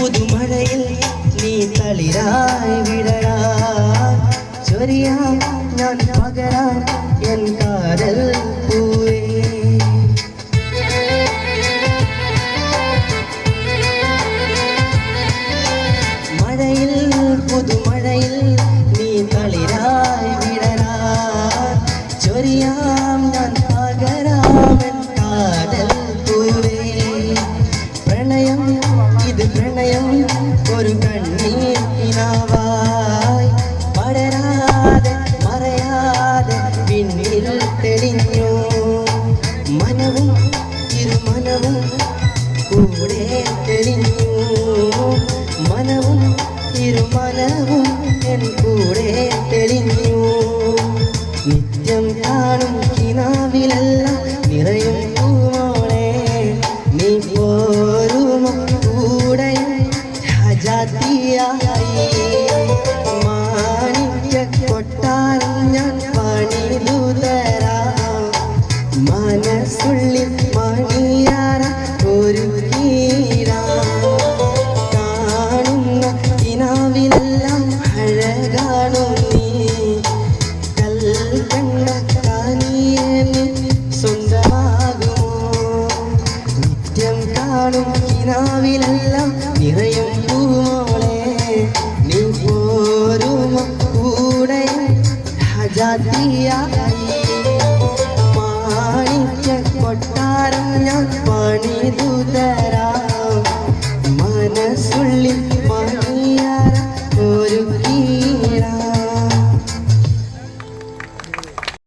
പുതുമഴയിൽ നീ തളിരായി വിടരാൻ ചൊരിയാൻ ഞാൻ പകരാൻ എൻ കാതൽ പൂവേ മഴയിൽ പുതുമഴയിൽ നീ തളിരായി വിടരാൻ ചൊരിയാം ഞാൻ പകരാം എൻ കാതൽ പൂവേ പ്രണയം ഇത് പ്രണയം ഒരു കണ്ണീർ കിനാവായി പടരാതെ മറയാതെ പിന്നിൽ തെളിഞ്ഞു മനവും ഇരുമനവും കൂടെ തെളിഞ്ഞു മനവും ഇരുമനവും എൻ കൂടെ തെളിഞ്ഞു നിത്യം കാണും കിനാവിലെല്ലാം നിറയും പൂമോളെ നീ പോരുമോ കൂടെ രാജാത്തിയായി മാണിക്യ കൊട്ടാരം ഞാൻ പണിതു തരാം മനസ്സുള്ളിൽ മണിയാറ ഒരു കാണുന്ന കിനാവിലെല്ലാം അഴകാണു നീ കൽക്കണ്ട കാനിയെ സ്വന്തമാകുമോ നിത്യം കാണും കിനാവിലെല്ലാം നിറയും പൂമോളെ നീ പോരുമോ കൂടെ രാജാത്തിയായി